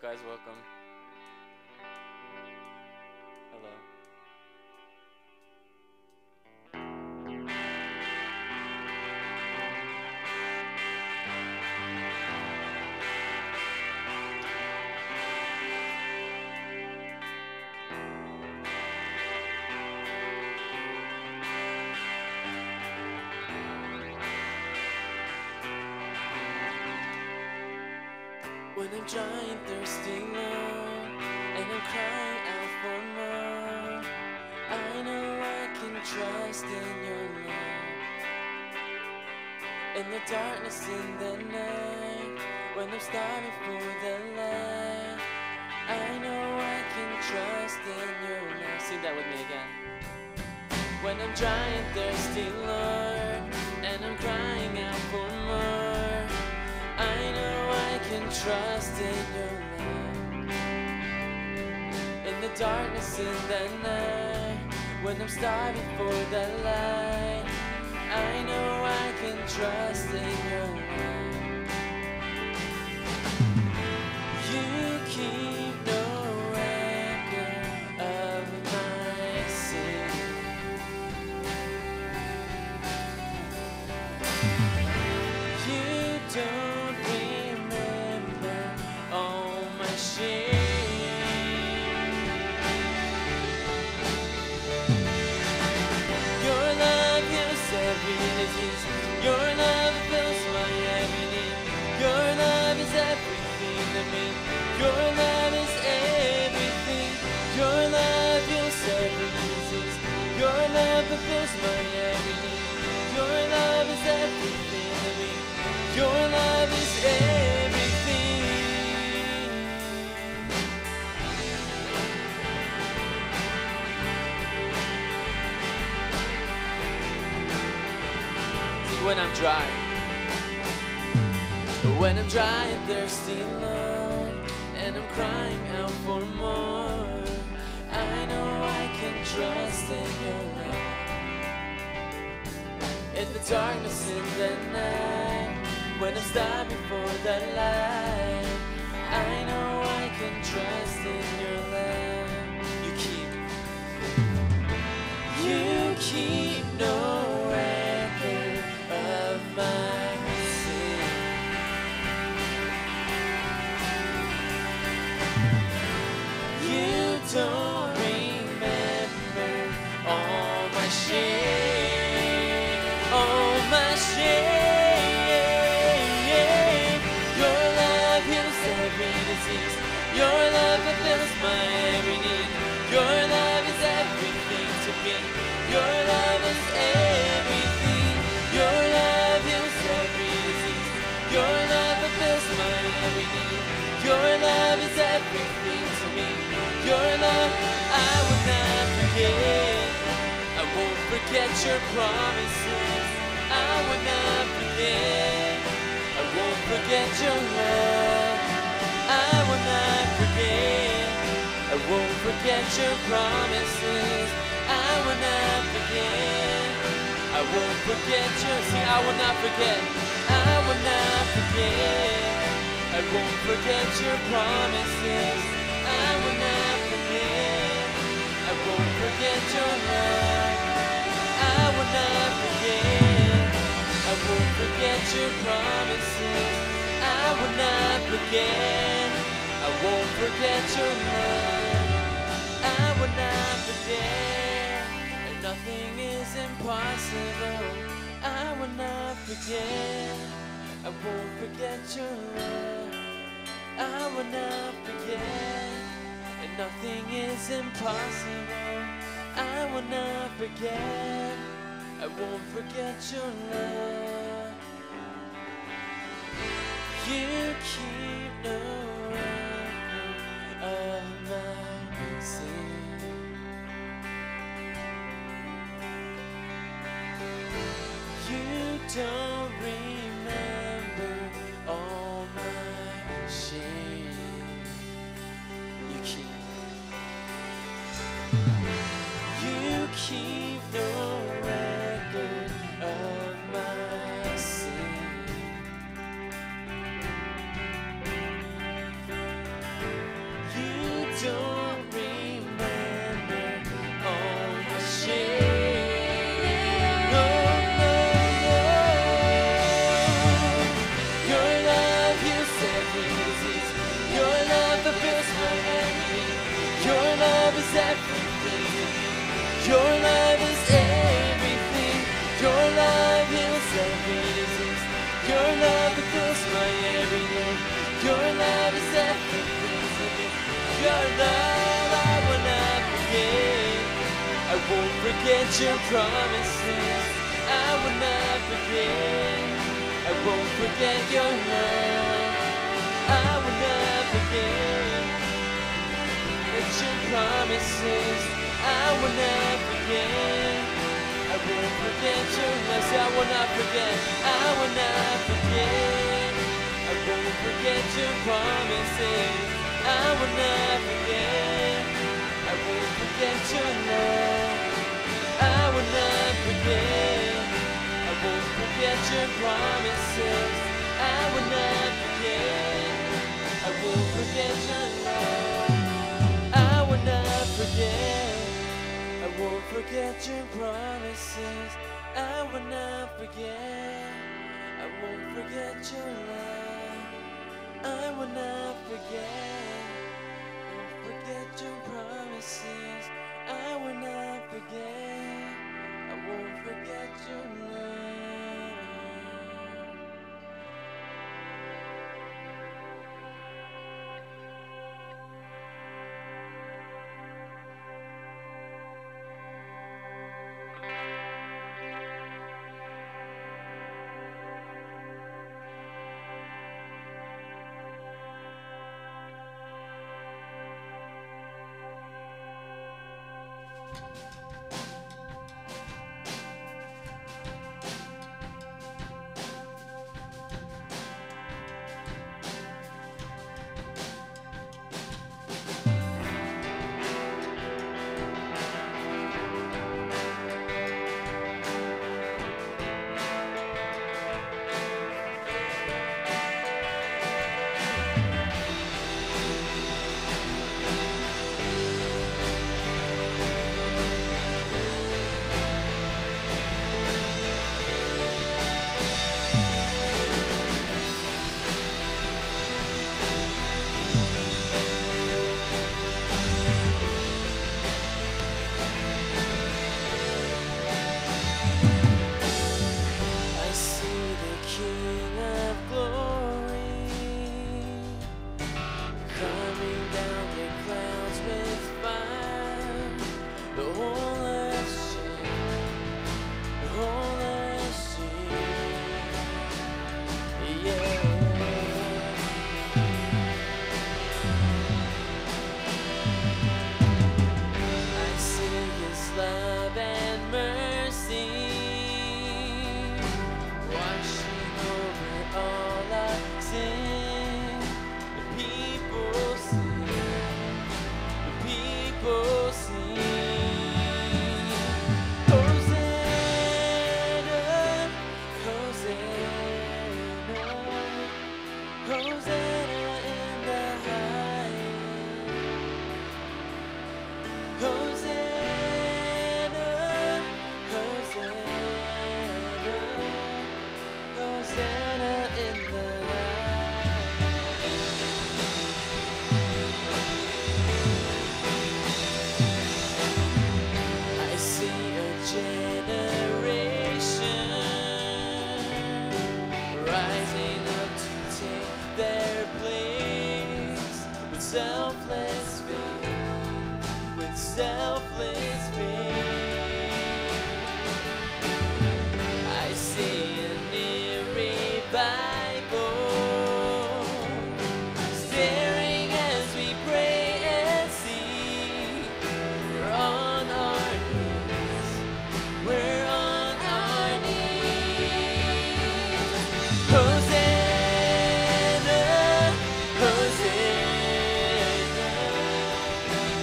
guys, welcome. Hello. When I'm dry and thirsty, Lord, and I'm crying out for more, I know I can trust in your love. In the darkness in the night, when I'm starving for the light, I know I can trust in your love. Sing that with me again. When I'm dry and thirsty, Lord, and I'm crying out for more, I know I can trust in your love. In the darkness in the night, when I'm starving for the light, I know I can trust in your love. You keep no record of my sin. You don't remember all my shame. Your love heals every disease. Your love fills my every need. Your love is everything to me. Your love is everything. Your love heals every disease. Your love fulfills my every need. Your love is everything to me. Your love is everything. When I'm dry and thirsty, Lord, and I'm crying out for more, I know I can trust in your love. In the darkness in the night, when I'm starving for the light, I know I can trust in your love. You keep no record of my sin. You don't remember all my shame, all my shame. Your love heals every disease. Your love fulfills my every need. Your love is everything to me. Your love is everything. Your love heals every disease. Your love fulfills my every need. Your love is everything to me. Your love I will not forget. I won't forget your promises. I will not forget. I won't forget your love. I will not forget. I won't forget your promises. I will not forget. I won't forget your. See, I will not forget. I will not forget. I won't forget your promises. I will not forget. I won't forget your love. I will not forget. I won't forget your promises. I will not forget. I won't forget your love. I will not forget. And nothing is impossible. I will not forget. I won't forget your love. I will not forget. And nothing is impossible. I will not forget. I won't forget your love. You keep no record of my sin. You don't remember all my shame. You keep no record of my sin. Your love is everything. Your love heals every disease. Your love fulfills my every need. Your love is everything to me. Your love I will not forget. I won't forget your promises. I will not forget. I won't forget your love. I will not forget. Forget your promises. I will not forget. I won't forget your love. I will not forget. I will not forget. I won't forget your promises. I will not forget. I won't forget your love. I will not forget. I won't forget your promises. I will not forget. I won't forget your love. I will not forget. I won't forget your promises. I will not forget. I won't forget your love. I will not forget. Won't forget your promises. I will not forget. I won't forget your love.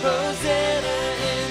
Hosanna in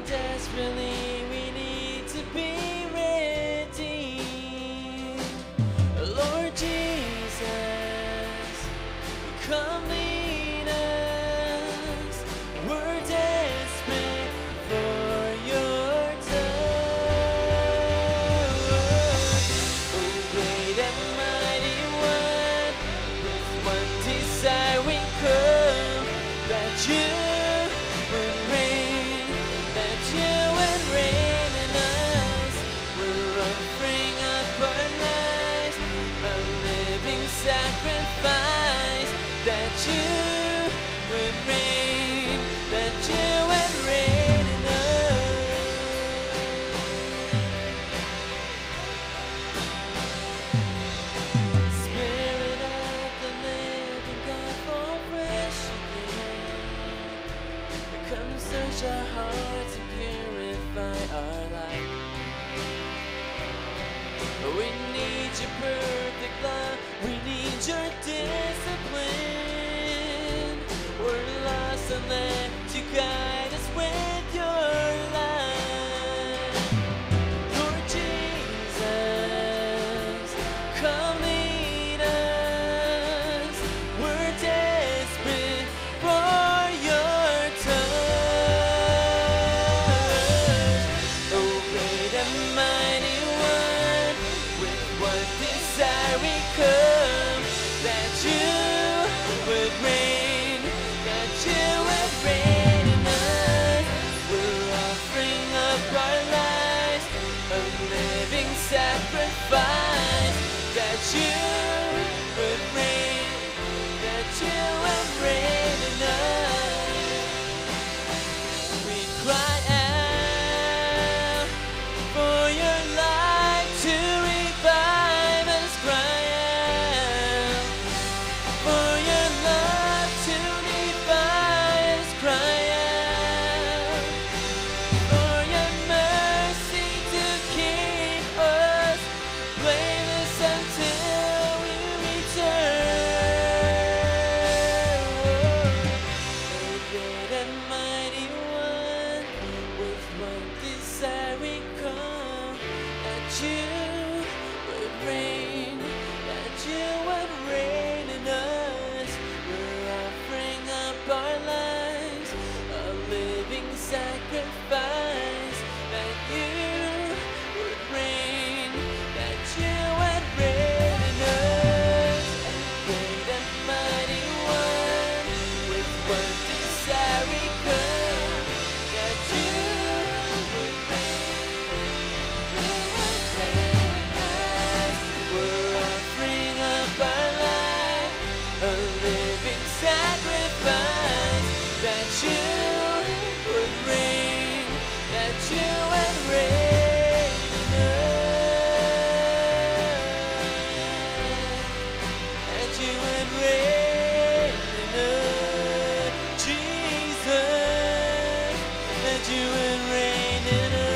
Desperately we need to be redeemed. Lord Jesus, come lead us. We're desperate for your touch. Oh, great and mighty one, with one desire we come, that you would reign, that you would reign in us. We're offering up our lives, a living sacrifice, that you would reign, that you would reign in us. Spirit of the living God, fall fresh again. Come search our hearts and purify our life. We need your perfect love, we need your discipline. We're lost and let you guide us with your light. Lord Jesus, come lead us. We're desperate for your touch. Oh, great and mighty one, with one desire we come, that you would reign, that you would reign in us. you would reign in us. That you would reign in us, Jesus. That you would reign in us.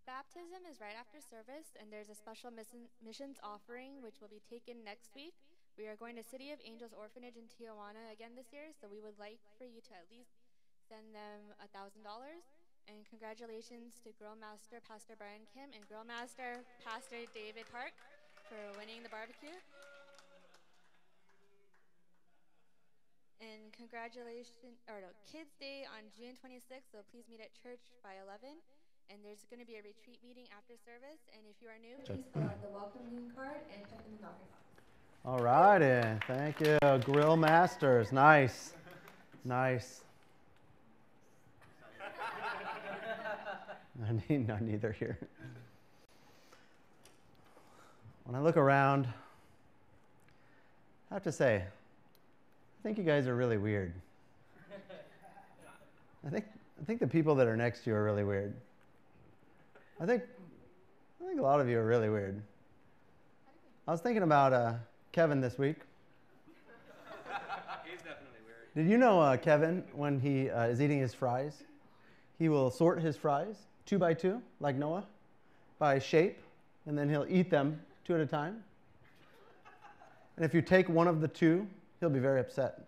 Baptism is right after service, and there's a special missions offering which will be taken next week. We are going to City of Angels Orphanage in Tijuana again this year, so we would like for you to at least send them $1,000. And congratulations to Grill Master Pastor Brian Kim and Grill Master Pastor David Park for winning the barbecue. And Kids Day on June 26th, so please meet at church by 11. And there's going to be a retreat meeting after service. And if you are new, please fill out the welcoming card and check in the drop-in box. All righty. Thank you. Grill Masters. Nice. Nice. Neither here. When I look around, I have to say, I think you guys are really weird. I think the people that are next to you are really weird. I think a lot of you are really weird. I was thinking about Kevin this week. He's definitely weird. Did you know Kevin, when he is eating his fries, he will sort his fries 2 by 2, like Noah, by shape, and then he'll eat them 2 at a time. And if you take one of the 2, he'll be very upset.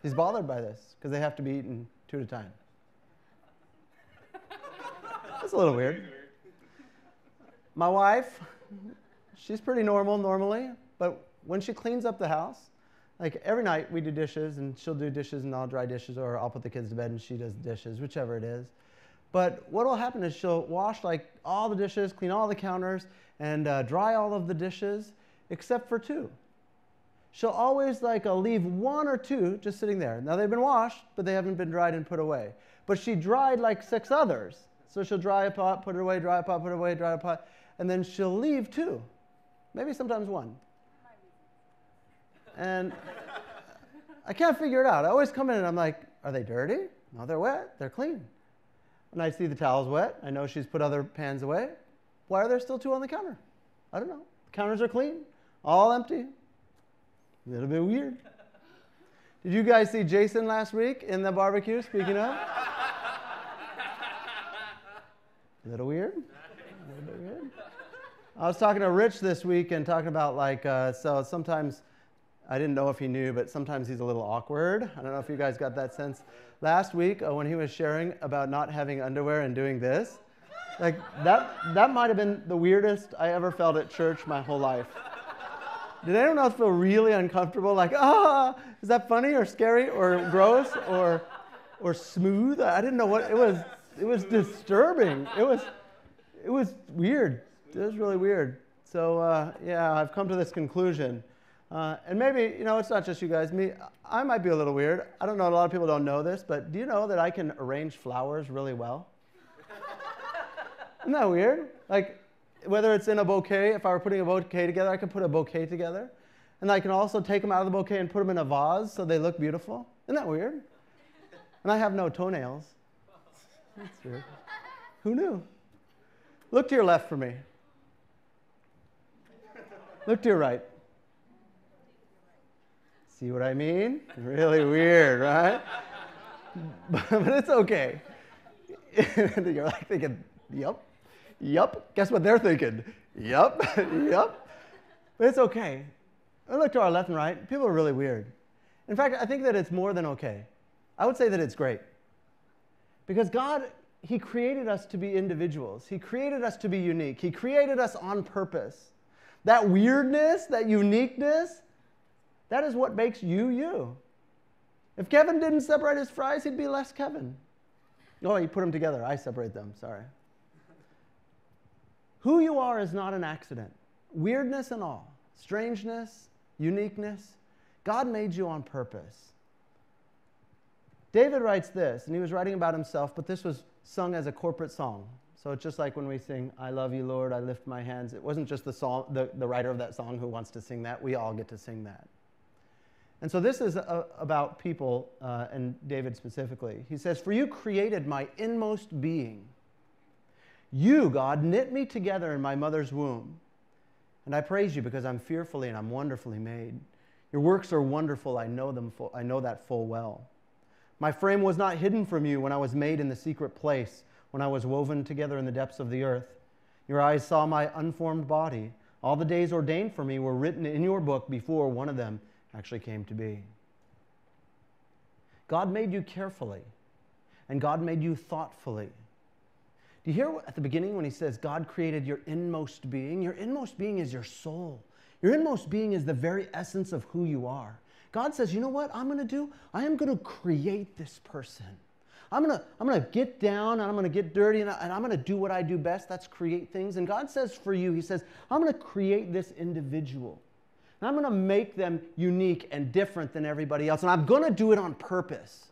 He's bothered by this because they have to be eaten 2 at a time. That's a little weird. My wife, she's pretty normal normally, but when she cleans up the house, like every night we do dishes, and she'll do dishes and I'll dry dishes, or I'll put the kids to bed and she does dishes, whichever it is. But what will happen is she'll wash like all the dishes, clean all the counters, and dry all of the dishes except for 2. She'll always leave 1 or 2 just sitting there. Now they've been washed, but they haven't been dried and put away. But she dried like 6 others. So she'll dry a pot, put it away, dry a pot, put it away, dry a pot, and then she'll leave 2. Maybe sometimes 1. And I can't figure it out. I always come in and I'm like, are they dirty? No, they're wet. They're clean. And I see the towels wet. I know she's put other pans away. Why are there still 2 on the counter? I don't know. The counters are clean, all empty. A little bit weird. Did you guys see Jason last week in the barbecue, speaking of? A little weird. A little bit weird. I was talking to Rich this week and talking about so sometimes, I didn't know if he knew, but sometimes he's a little awkward. I don't know if you guys got that sense. Last week when he was sharing about not having underwear and doing this, that might have been the weirdest I ever felt at church my whole life. Did anyone else feel really uncomfortable? Is that funny or scary or gross or smooth? I didn't know what it was. It was disturbing. It was weird. It was really weird. So I've come to this conclusion. And maybe, it's not just you guys. Me, I might be a little weird. I don't know, a lot of people don't know this, but do you know that I can arrange flowers really well? Isn't that weird? Whether it's in a bouquet, if I were putting a bouquet together, I could put a bouquet together. And I can also take them out of the bouquet and put them in a vase so they look beautiful. Isn't that weird? And I have no toenails. That's weird. Who knew? Look to your left for me. Look to your right. See what I mean? Really weird, right? But it's okay. You're thinking, yup. Guess what they're thinking? Yup. But it's okay. I look to our left and right. People are really weird. In fact, I think that it's more than okay. I would say that it's great. Because God, He created us to be individuals. He created us to be unique. He created us on purpose. That weirdness, that uniqueness, that is what makes you, you. If Kevin didn't separate his fries, he'd be less Kevin. Oh, you put them together. I separate them. Sorry. Who you are is not an accident. Weirdness and all, strangeness, uniqueness, God made you on purpose. David writes this, and he was writing about himself, but this was sung as a corporate song. So it's just like when we sing, I love you, Lord, I lift my hands. It wasn't just the writer of that song who wants to sing that. We all get to sing that. And so this is about people, and David specifically. He says, for you created my inmost being. You, God, knit me together in my mother's womb. And I praise you because I'm fearfully and I'm wonderfully made. Your works are wonderful. I know that full well. My frame was not hidden from you when I was made in the secret place, when I was woven together in the depths of the earth. Your eyes saw my unformed body. All the days ordained for me were written in your book before one of them actually came to be. God made you carefully, and God made you thoughtfully. Do you hear at the beginning when he says God created your inmost being? Your inmost being is your soul. Your inmost being is the very essence of who you are. God says, you know what I'm going to do? I am going to create this person. I'm going to get down, and I'm going to get dirty, and I'm going to do what I do best. That's create things. And God says for you, he says, I'm going to create this individual. And I'm going to make them unique and different than everybody else. And I'm going to do it on purpose.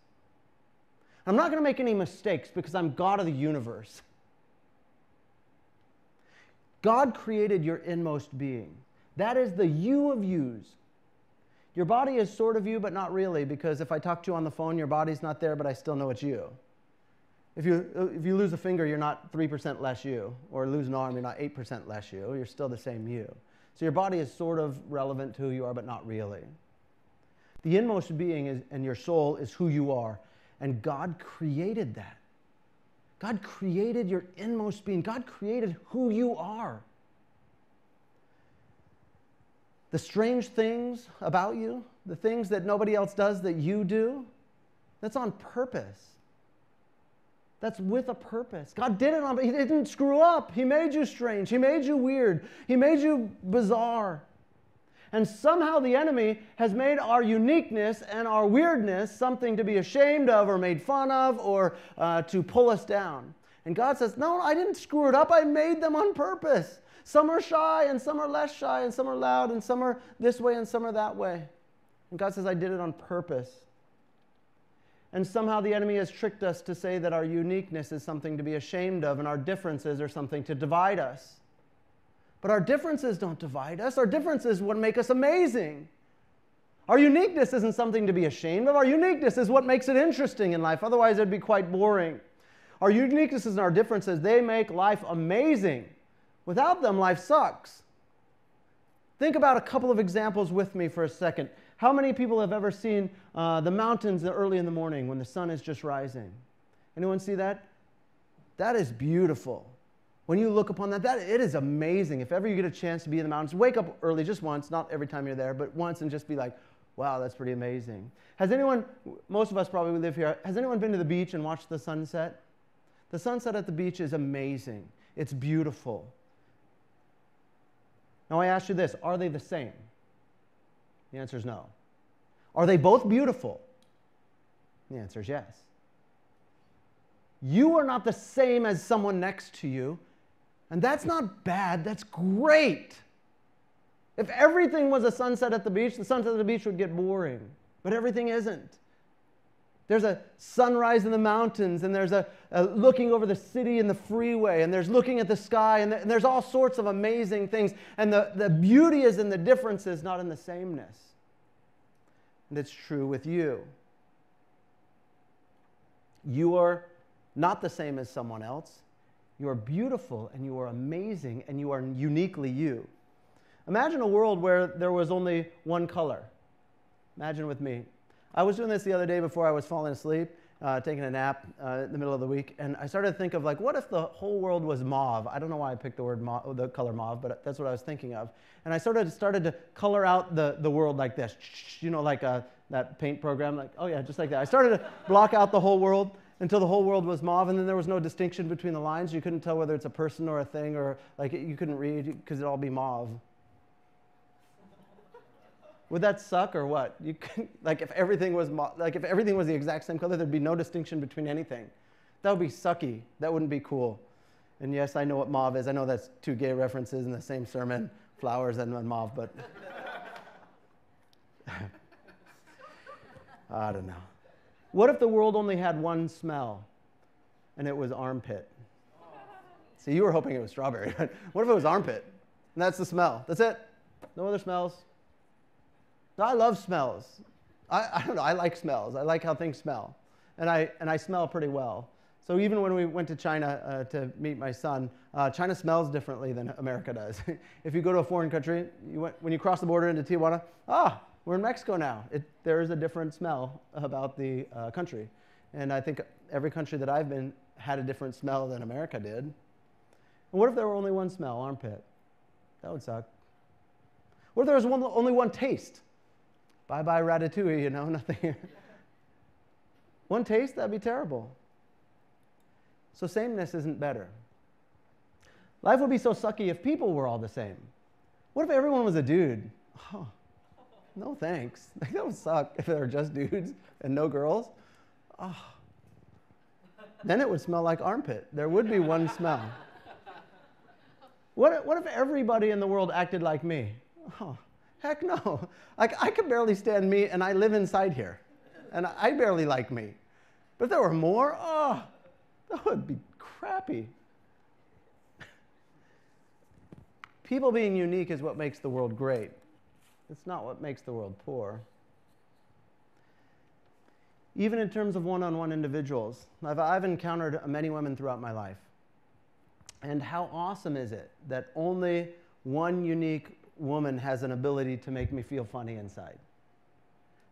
I'm not going to make any mistakes because I'm God of the universe. God created your inmost being. That is the you of yous. Your body is sort of you, but not really, because if I talk to you on the phone, your body's not there, but I still know it's you. If you lose a finger, you're not 3% less you, or lose an arm, you're not 8% less you. You're still the same you. So your body is sort of relevant to who you are, but not really. The inmost being and your soul is who you are. And God created that. God created your inmost being. God created who you are. The strange things about you, the things that nobody else does that you do, that's on purpose. That's with a purpose. God did it He didn't screw up. He made you strange. He made you weird. He made you bizarre. And somehow the enemy has made our uniqueness and our weirdness something to be ashamed of or made fun of or to pull us down. And God says, no, I didn't screw it up. I made them on purpose. Some are shy and some are less shy and some are loud and some are this way and some are that way. And God says, I did it on purpose. And somehow the enemy has tricked us to say that our uniqueness is something to be ashamed of and our differences are something to divide us. But our differences don't divide us. Our differences is what make us amazing. Our uniqueness isn't something to be ashamed of. Our uniqueness is what makes it interesting in life. Otherwise, it'd be quite boring. Our uniquenesses and our differences, they make life amazing. Without them, life sucks. Think about a couple of examples with me for a second. How many people have ever seen the mountains early in the morning when the sun is just rising? Anyone see that? That is beautiful. When you look upon that, it is amazing. If ever you get a chance to be in the mountains, wake up early just once, not every time you're there, but once and just be like, wow, that's pretty amazing. Has anyone, most of us probably live here, has anyone been to the beach and watched the sunset? The sunset at the beach is amazing. It's beautiful. Now I ask you this, are they the same? The answer is no. Are they both beautiful? The answer is yes. You are not the same as someone next to you, and that's not bad, that's great. If everything was a sunset at the beach, the sunset at the beach would get boring, but everything isn't. There's a sunrise in the mountains, and there's a looking over the city and the freeway, and there's looking at the sky, and there's all sorts of amazing things, and the beauty is in the differences, not in the sameness. And it's true with you. You are not the same as someone else. You are beautiful and you are amazing and you are uniquely you. Imagine a world where there was only one color. Imagine with me. I was doing this the other day before I was falling asleep, taking a nap in the middle of the week, and I started to think of like, what if the whole world was mauve? I don't know why I picked the color mauve, but that's what I was thinking of. And I started to color out the world like this, you know, like that paint program, like, oh yeah, just like that. I started to block out the whole world until the whole world was mauve, and then there was no distinction between the lines. You couldn't tell whether it's a person or a thing, or like you couldn't read because it'd all be mauve. Would that suck or what? You could, like if everything was the exact same color, there'd be no distinction between anything. That would be sucky. That wouldn't be cool. And yes, I know what mauve is. I know that's two gay references in the same sermon, flowers and mauve, but I don't know. What if the world only had one smell, and it was armpit? See, you were hoping it was strawberry. What if it was armpit? And that's the smell. That's it. No other smells. No, I love smells. I don't know. I like smells. I like how things smell. And I smell pretty well. So even when we went to China to meet my son, China smells differently than America does. If you go to a foreign country, when you cross the border into Tijuana, we're in Mexico now. There is a different smell about the country. And I think every country that I've been had a different smell than America did. And what if there were only one smell, armpit? That would suck. What if there was only one taste? Bye-bye ratatouille, you know, nothing. One taste, that'd be terrible. So sameness isn't better. Life would be so sucky if people were all the same. What if everyone was a dude? Oh, no thanks. That would suck if there were just dudes and no girls. Oh. Then it would smell like armpit. There would be one smell. What if everybody in the world acted like me? Oh, heck no. Like, I could barely stand me, and I live inside here. And I barely like me. But if there were more, that would be crappy. People being unique is what makes the world great. It's not what makes the world poor. Even in terms of one-on-one individuals, I've encountered many women throughout my life. And how awesome is it that only one unique woman has an ability to make me feel funny inside.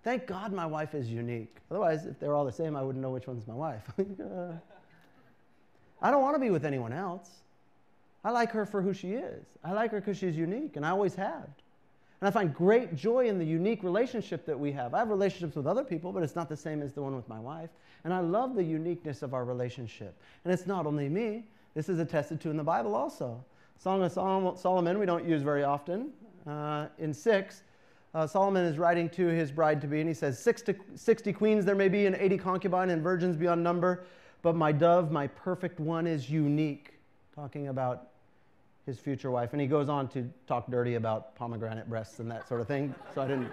Thank God my wife is unique. Otherwise, if they're all the same, I wouldn't know which one's my wife. I don't want to be with anyone else. I like her for who she is. I like her because she's unique, and I always have. And I find great joy in the unique relationship that we have. I have relationships with other people, but it's not the same as the one with my wife. And I love the uniqueness of our relationship. And it's not only me. This is attested to in the Bible also. Song of Solomon, we don't use very often. In 6, Solomon is writing to his bride-to-be, and he says, 60 queens there may be, and 80 concubines, and virgins beyond number. But my dove, my perfect one, is unique. Talking about his future wife. And he goes on to talk dirty about pomegranate breasts and that sort of thing. So I didn't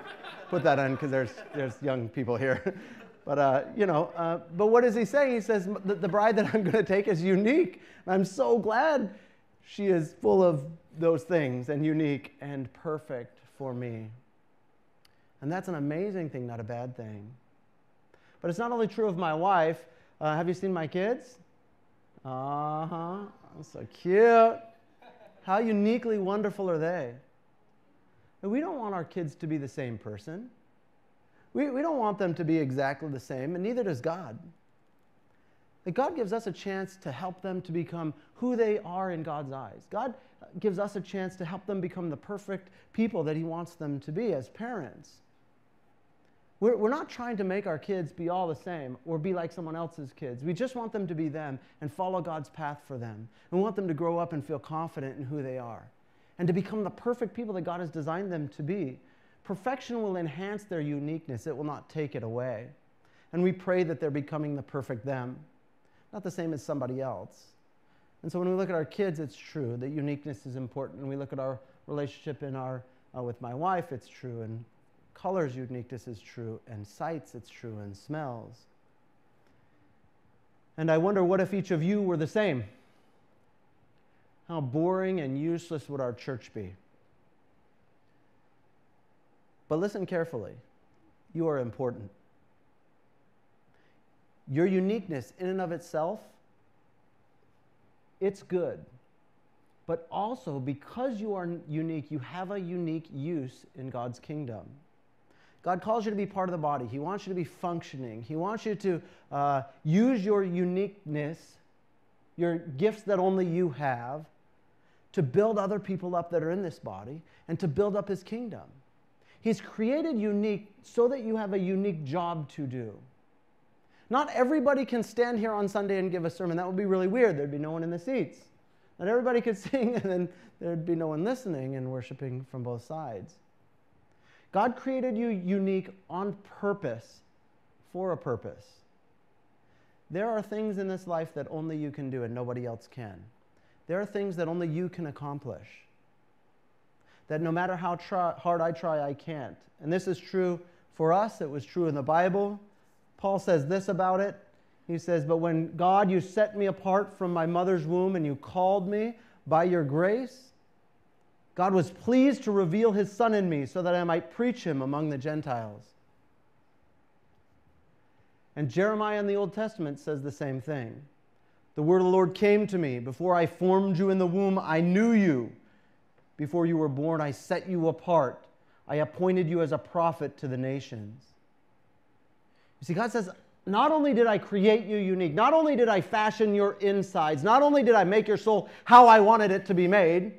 put that in because there's young people here. But, but what does he say? He says, the bride that I'm going to take is unique. And I'm so glad she is full of those things and unique and perfect for me. And that's an amazing thing, not a bad thing. But it's not only true of my wife. Have you seen my kids? Uh-huh. So cute. How uniquely wonderful are they? And we don't want our kids to be the same person. We don't want them to be exactly the same, and neither does God. That God gives us a chance to help them to become who they are in God's eyes. God gives us a chance to help them become the perfect people that He wants them to be as parents. We're not trying to make our kids be all the same or be like someone else's kids. We just want them to be them and follow God's path for them. And we want them to grow up and feel confident in who they are and to become the perfect people that God has designed them to be. Perfection will enhance their uniqueness. It will not take it away. And we pray that they're becoming the perfect them, not the same as somebody else. And so when we look at our kids, it's true that uniqueness is important. And we look at our relationship with my wife, it's true. And colors, uniqueness is true, and sights, it's true, and smells. And I wonder, what if each of you were the same? How boring and useless would our church be? But listen carefully. You are important. Your uniqueness in and of itself, it's good. But also, because you are unique, you have a unique use in God's kingdom. God calls you to be part of the body. He wants you to be functioning. He wants you to use your uniqueness, your gifts that only you have, to build other people up that are in this body and to build up His kingdom. He's created unique so that you have a unique job to do. Not everybody can stand here on Sunday and give a sermon. That would be really weird. There'd be no one in the seats. Not everybody could sing, and then there'd be no one listening and worshiping from both sides. God created you unique on purpose, for a purpose. There are things in this life that only you can do and nobody else can. There are things that only you can accomplish. That no matter how hard I try, I can't. And this is true for us. It was true in the Bible. Paul says this about it. He says, "But when God, you set me apart from my mother's womb and you called me by your grace, God was pleased to reveal His Son in me so that I might preach Him among the Gentiles." And Jeremiah in the Old Testament says the same thing. "The word of the Lord came to me. Before I formed you in the womb, I knew you. Before you were born, I set you apart. I appointed you as a prophet to the nations." You see, God says, not only did I create you unique, not only did I fashion your insides, not only did I make your soul how I wanted it to be made,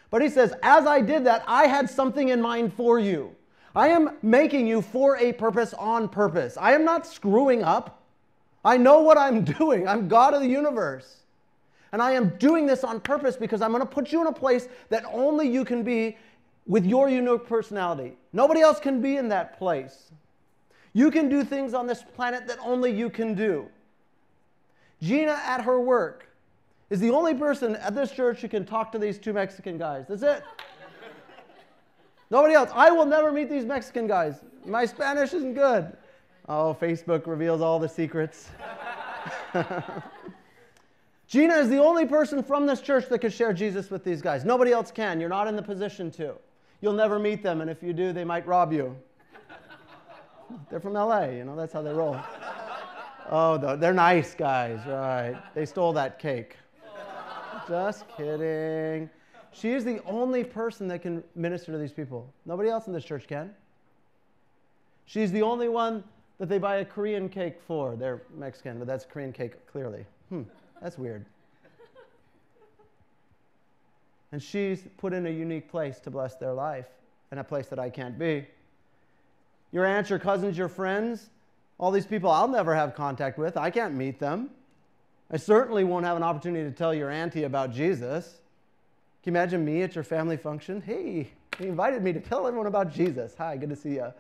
but He says, as I did that, I had something in mind for you. I am making you for a purpose on purpose. I am not screwing up. I know what I'm doing. I'm God of the universe. And I am doing this on purpose because I'm going to put you in a place that only you can be with your unique personality. Nobody else can be in that place. You can do things on this planet that only you can do. Gina at her work is the only person at this church who can talk to these two Mexican guys. That's it. Nobody else. I will never meet these Mexican guys. My Spanish isn't good. Oh, Facebook reveals all the secrets. Gina is the only person from this church that can share Jesus with these guys. Nobody else can. You're not in the position to. You'll never meet them, and if you do, they might rob you. They're from LA, that's how they roll. Oh, they're nice guys, right. They stole that cake. Just kidding. She is the only person that can minister to these people. Nobody else in this church can. She's the only one that they buy a Korean cake for. They're Mexican, but that's Korean cake, clearly. That's weird. And she's put in a unique place to bless their life, and a place that I can't be. Your aunts, your cousins, your friends, all these people I'll never have contact with. I can't meet them. I certainly won't have an opportunity to tell your auntie about Jesus. Can you imagine me at your family function? Hey, he invited me to tell everyone about Jesus. Hi, good to see you.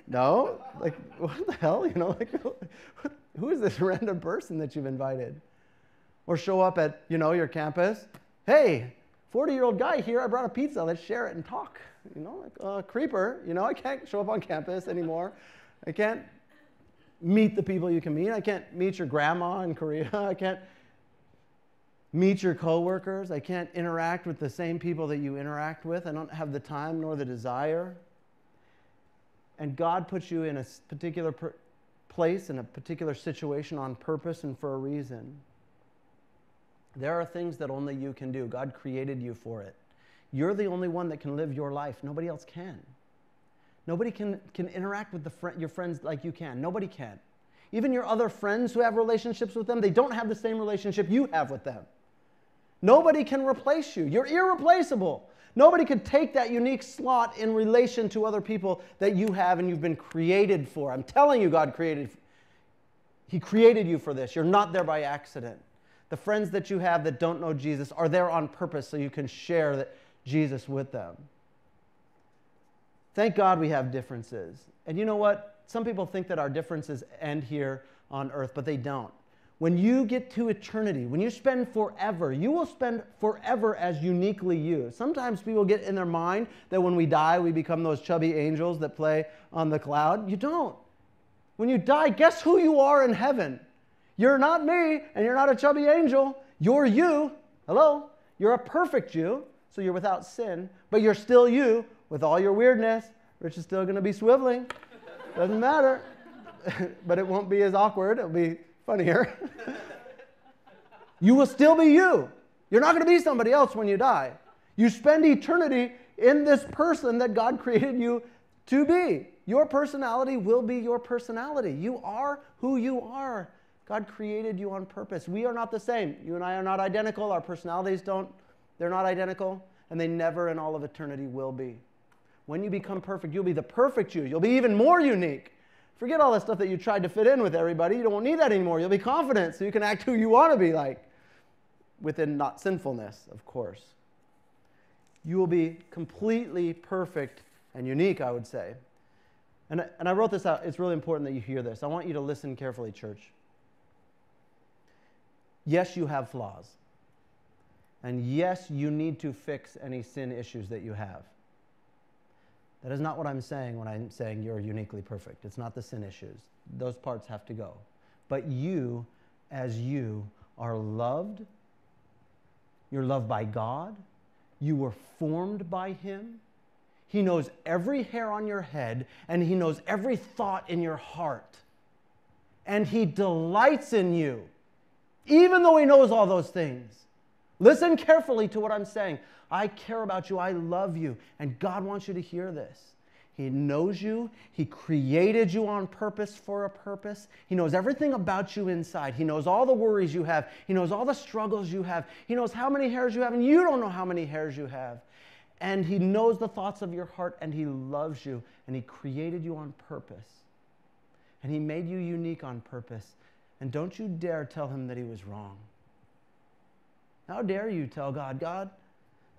No? Like, what the hell? You know, like, who is this random person that you've invited? Or show up at, your campus. Hey, 40-year-old guy here, I brought a pizza. Let's share it and talk. Creeper. I can't show up on campus anymore. I can't meet the people you can meet. I can't meet your grandma in Korea. I can't meet your coworkers. I can't interact with the same people that you interact with. I don't have the time nor the desire. And God puts you in a particular place, in a particular situation on purpose and for a reason. There are things that only you can do. God created you for it. You're the only one that can live your life. Nobody else can. Nobody can interact with your friends like you can. Nobody can. Even your other friends who have relationships with them, they don't have the same relationship you have with them. Nobody can replace you. You're irreplaceable. Nobody could take that unique slot in relation to other people that you have and you've been created for. I'm telling you, He created you for this. You're not there by accident. The friends that you have that don't know Jesus are there on purpose so you can share Jesus with them. Thank God we have differences. And you know what? Some people think that our differences end here on earth, but they don't. When you get to eternity, when you spend forever, you will spend forever as uniquely you. Sometimes people get in their mind that when we die, we become those chubby angels that play on the cloud. You don't. When you die, guess who you are in heaven? You're not me, and you're not a chubby angel. You're you. Hello? You're a perfect you, so you're without sin, but you're still you with all your weirdness. Rich is still going to be swiveling. Doesn't matter. But it won't be as awkward. It'll be funnier. You will still be you. You're not going to be somebody else when you die. You spend eternity in this person that God created you to be. Your personality will be your personality. You are who you are. God created you on purpose. We are not the same. You and I are not identical. Our personalities they're not identical, and they never in all of eternity will be. When you become perfect, you'll be the perfect you. You'll be even more unique. Forget all the stuff that you tried to fit in with everybody. You don't need that anymore. You'll be confident so you can act who you want to be like, within not sinfulness, of course. You will be completely perfect and unique, I would say. And I wrote this out. It's really important that you hear this. I want you to listen carefully, church. Yes, you have flaws. And yes, you need to fix any sin issues that you have. That is not what I'm saying when I'm saying you're uniquely perfect. It's not the sin issues. Those parts have to go. But you, as you, are loved. You're loved by God. You were formed by Him. He knows every hair on your head, and He knows every thought in your heart. And He delights in you, even though He knows all those things. Listen carefully to what I'm saying. I care about you. I love you. And God wants you to hear this. He knows you. He created you on purpose for a purpose. He knows everything about you inside. He knows all the worries you have. He knows all the struggles you have. He knows how many hairs you have, and you don't know how many hairs you have. And He knows the thoughts of your heart, and He loves you. And He created you on purpose. And He made you unique on purpose. And don't you dare tell Him that He was wrong. How dare you tell God, God,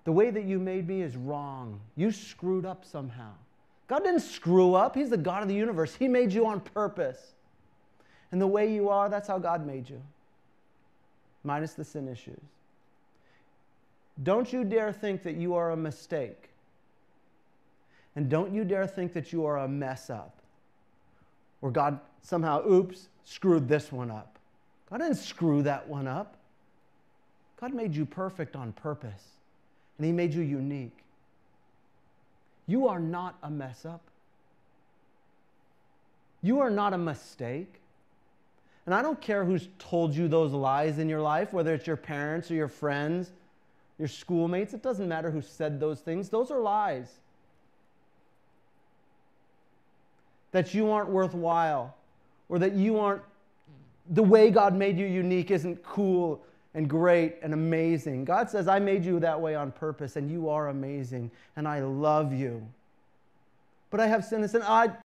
the way that you made me is wrong. You screwed up somehow. God didn't screw up. He's the God of the universe. He made you on purpose. And the way you are, that's how God made you. Minus the sin issues. Don't you dare think that you are a mistake. And don't you dare think that you are a mess up. Or God somehow, screwed this one up. God didn't screw that one up. God made you perfect on purpose. And He made you unique. You are not a mess up. You are not a mistake. And I don't care who's told you those lies in your life, whether it's your parents or your friends your schoolmates. It doesn't matter who said those things. Those are lies. That you aren't worthwhile, or that you aren't, the way God made you unique isn't cool and great and amazing. God says, I made you that way on purpose, and you are amazing, and I love you. But I have sin, and